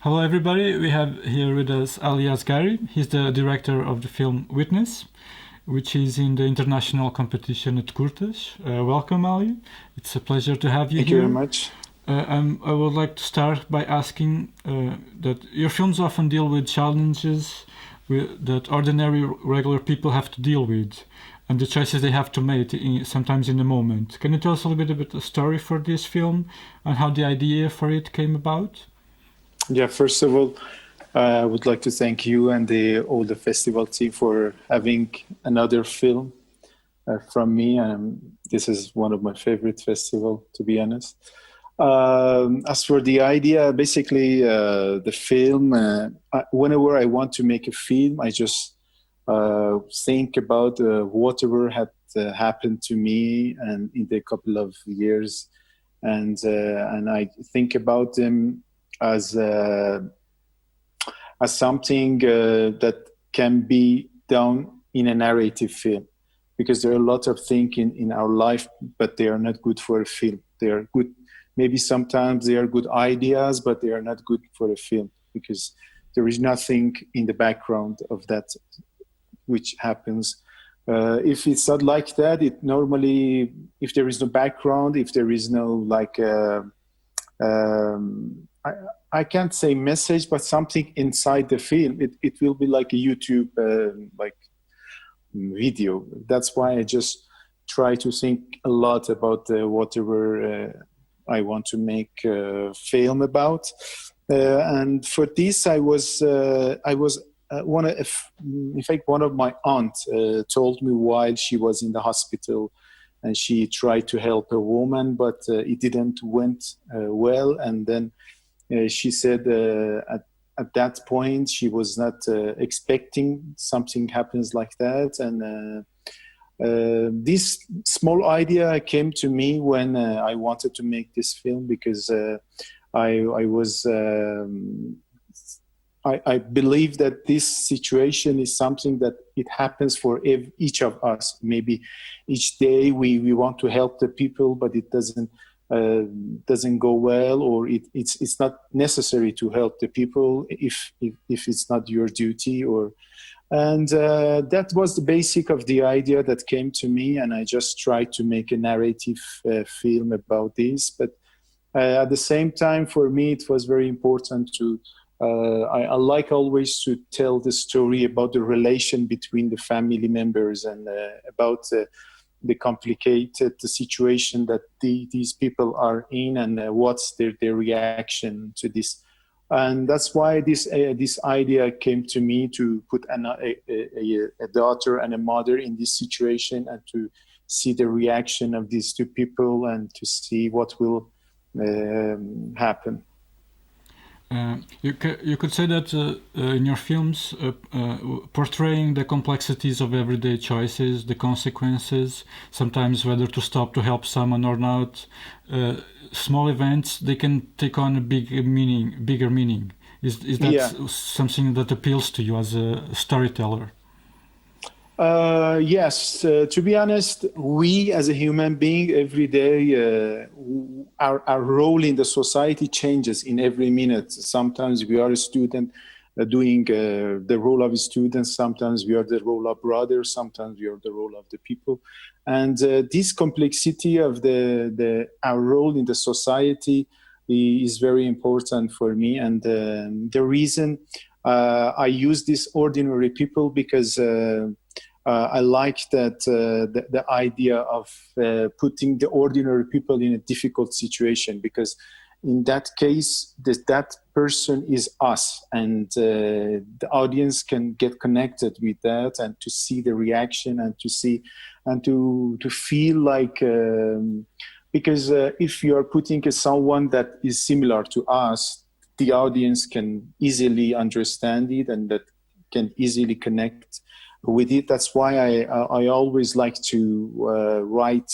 Hello, everybody. We have here with us Ali Asgari. He's the director of the film Witness, which is in the international competition at Curtas. Welcome, Ali. It's a pleasure to have you Thank you here. very much. I would like to start by asking that your films often deal with challenges that ordinary, regular people have to deal with, and the choices they have to make sometimes in the moment. Can you tell us a little bit about the story for this film and how the idea for it came about? Yeah, first of all, I would like to thank you and all the festival team for having another film from me. This is one of my favorite festival, to be honest. As for the idea, basically, the film, whenever I want to make a film, I just think about whatever had happened to me and in the couple of years, and I think about them as uh, as something that can be done in a narrative film, because there are a lot of things in our life, but they are not good for a film. They are good, maybe sometimes they are good ideas, but they are not good for a film because there is nothing in the background of that which happens. If it's not like that, it normally, if there is no background, if there is no like I, I can't say message, but something inside the film. It will be like a YouTube like video. That's why I just try to think a lot about whatever I want to make a film about. And for this, I was one of, in fact, one of my aunt told me while she was in the hospital, and she tried to help a woman, but it didn't went well. And then she said at that point she was not expecting something happens like that. And this small idea came to me when I wanted to make this film, because I was I believe that this situation is something that it happens for each of us. Maybe each day we want to help the people, but it doesn't go well, or it's not necessary to help the people if it's not your duty. Or and that was the basic of the idea that came to me, and I just tried to make a narrative film about this. But at the same time, for me, it was very important to I like always to tell the story about the relation between the family members, and about the complicated situation that these people are in, and what's their reaction to this. And that's why this idea came to me, to put a daughter and a mother in this situation, and to see the reaction of these two people, and to see what will happen. You could say that in your films, portraying the complexities of everyday choices, the consequences, sometimes whether to stop to help someone or not, small events, they can take on a bigger meaning. Is that Yeah. something that appeals to you as a storyteller? Yes, to be honest, we as a human being every day, our role in the society changes in every minute. Sometimes we are a student doing the role of a student, sometimes we are the role of brother, sometimes we are the role of the people. And this complexity of our role in the society is very important for me. And the reason I use these ordinary people, because I like that the idea of putting the ordinary people in a difficult situation, because in that case, that person is us, and the audience can get connected with that, and to see the reaction, and to see and to feel like. Because if you are putting someone that is similar to us, the audience can easily understand it, and that can easily connect with it. That's why I always like to write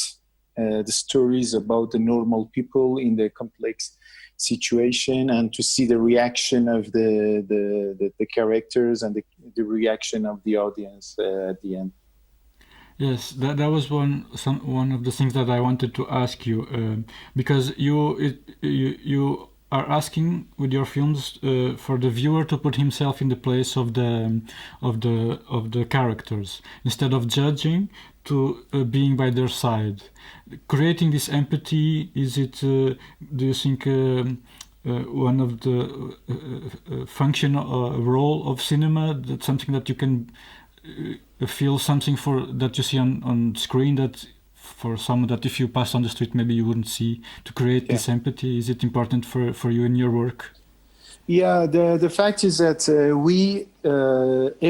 the stories about the normal people in the complex situation, and to see the reaction of the characters, and the reaction of the audience at the end. Yes, that was one of the things that I wanted to ask you, because you are asking with your films for the viewer to put himself in the place of the characters instead of judging, to being by their side. Creating this empathy, is it? Do you think? One of the function role of cinema, that's something that you can feel something for, that you see on screen, that for someone that if you pass on the street maybe you wouldn't see, to create this empathy? Is it important for you in your work? Yeah, the fact is that we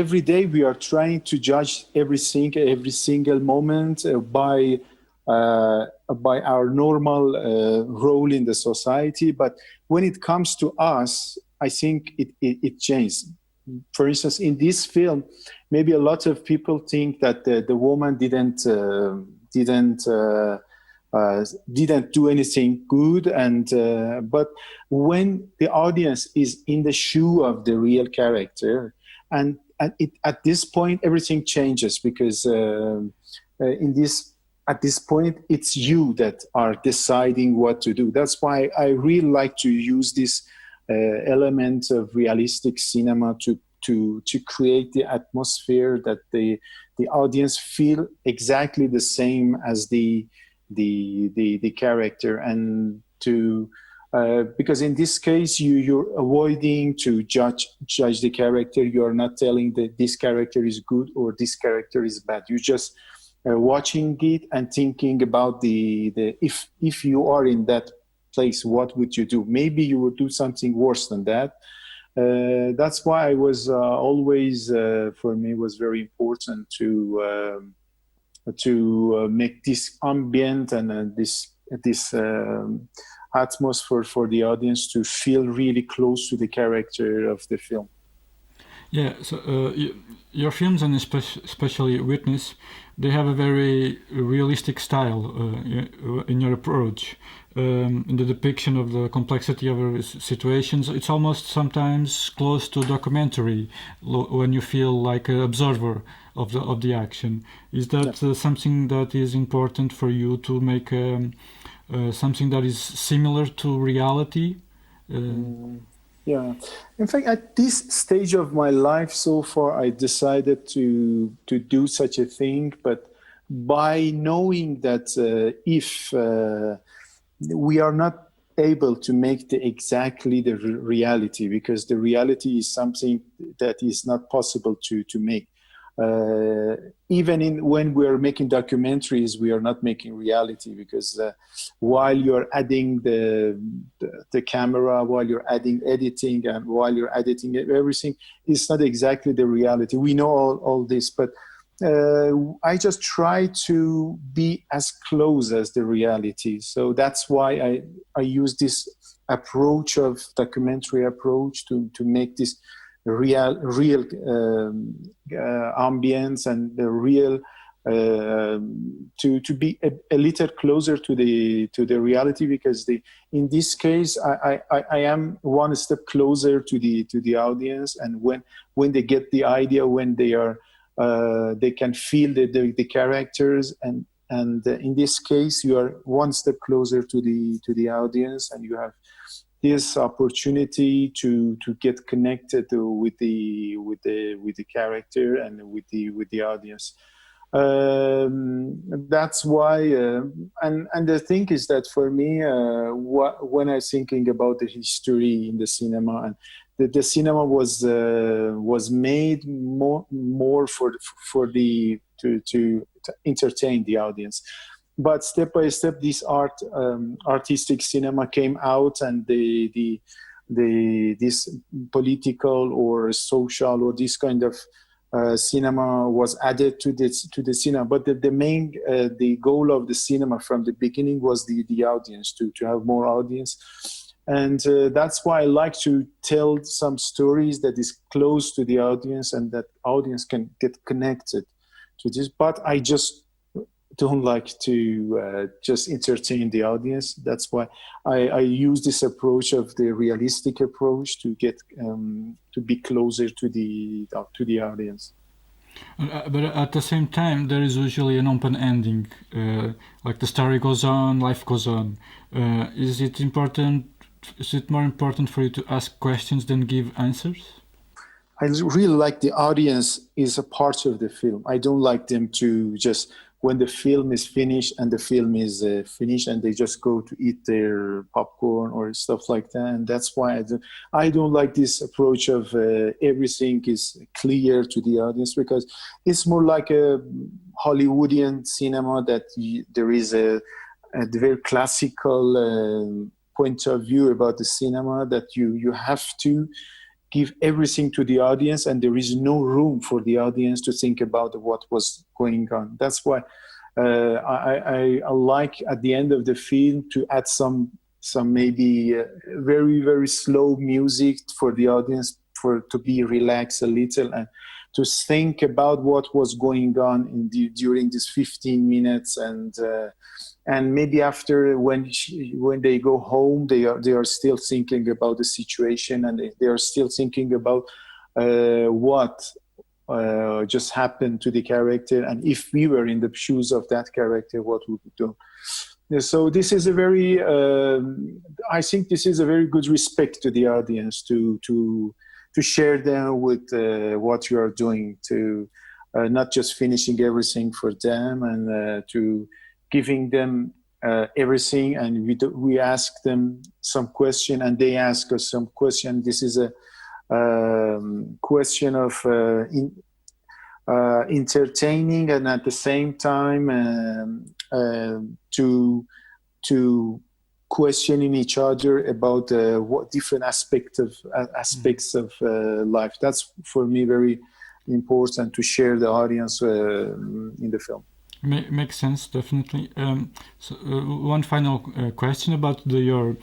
every day we are trying to judge every single moment by our normal role in the society. But when it comes to us, I think it changed. For instance, in this film, maybe a lot of people think that the woman didn't do anything good, and but when the audience is in the shoe of the real character, and at this point everything changes, because at this point it's you that are deciding what to do. That's why I really like to use this element of realistic cinema to create the atmosphere that the audience feel exactly the same as the character, and to because in this case you're avoiding to judge the character. You're not telling that this character is good or this character is bad. You just watching it and thinking about the if you are in that place, what would you do? Maybe you would do something worse than that. That's why I was always for me was very important to make this ambient and this atmosphere for the audience to feel really close to the character of the film. Yeah, so your films, and especially Witness, they have a very realistic style in your approach, in the depiction of the complexity of situations. It's almost sometimes close to a documentary when you feel like an observer of the action. Is that something that is important for you, to make something that is similar to reality? Yeah. In fact, at this stage of my life so far, I decided to do such a thing, but by knowing that if we are not able to make exactly the reality, because the reality is something that is not possible to make. Even when we are making documentaries, we are not making reality, because while you're adding the camera, while you're adding editing, and while you're editing everything, it's not exactly the reality. We know all this, but I just try to be as close as the reality. So that's why I use this approach of documentary approach to make this real ambience, and the real to be a little closer to the reality, because in this case I am one step closer to the audience, and when they get the idea, when they are they can feel the characters, and in this case you are one step closer to the audience, and you have this opportunity to get connected with the character and with the audience. That's why, and the thing is that for me, when I'm thinking about the history in the cinema, and the cinema was made more for the to entertain the audience. But step by step, this artistic cinema came out, and this political or social or this kind of cinema was added to the cinema. But the main the goal of the cinema from the beginning was the audience, to have more audience, and that's why I like to tell some stories that is close to the audience, and that audience can get connected to this. But I just don't like to just entertain the audience. That's why I use this approach of the realistic approach to get to be closer to the audience. But at the same time, there is usually an open ending, like the story goes on, life goes on. Is it important is it more important for you to ask questions than give answers? I really like the audience is a part of the film. I don't like them to just, when the film is finished and the film is finished and they just go to eat their popcorn or stuff like that. And that's why I don't like this approach of everything is clear to the audience, because it's more like a Hollywoodian cinema that there is a very classical point of view about the cinema, that you have to give everything to the audience, and there is no room for the audience to think about what was going on. That's why I like at the end of the film to add some maybe very, very slow music for the audience to be relaxed a little and to think about what was going on during these 15 minutes, and maybe after when they go home, they are still thinking about the situation, and they are still thinking about what just happened to the character, and if we were in the shoes of that character, what would we do? So this is a very, I think this is a very good respect to the audience to share them with what you are doing, to not just finishing everything for them, and to giving them everything, and we ask them some question and they ask us some question. This is a question of entertaining, and at the same time to questioning each other about what different aspects of life. That's for me very important to share the audience in the film. Makes sense, definitely. So, one final question about your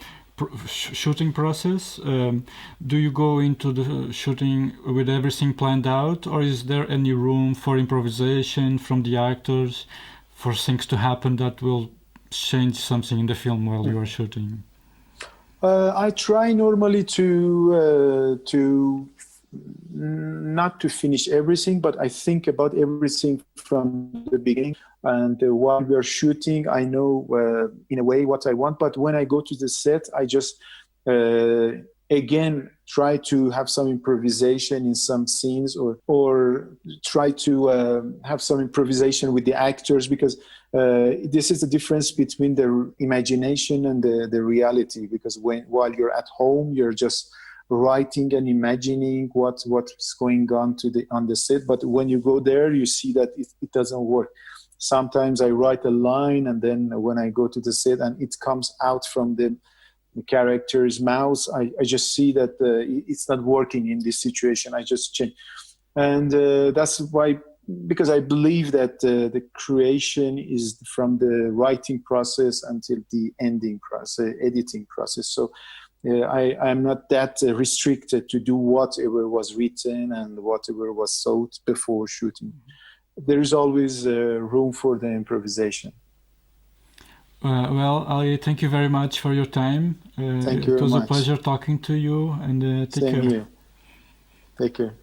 shooting process. Do you go into the shooting with everything planned out, or is there any room for improvisation from the actors, for things to happen that will change something in the film while you are shooting? I try normally to not to finish everything, but I think about everything from the beginning. And while we are shooting, I know in a way what I want. But when I go to the set, I just again try to have some improvisation in some scenes, or try to have some improvisation with the actors, because this is the difference between the imagination and the reality. Because while you're at home, you're just writing and imagining what's going on on the set, but when you go there, you see that it doesn't work. Sometimes I write a line, and then when I go to the set and it comes out from the character's mouth, I just see that it's not working in this situation. I just change, and that's why, because I believe that the creation is from the writing process until the ending process, editing process. So I'm not that restricted to do whatever was written and whatever was thought before shooting. There is always room for the improvisation. Well, Ali, thank you very much for your time. Thank you very much. It was a pleasure talking to you, and take care. Same here. Take care.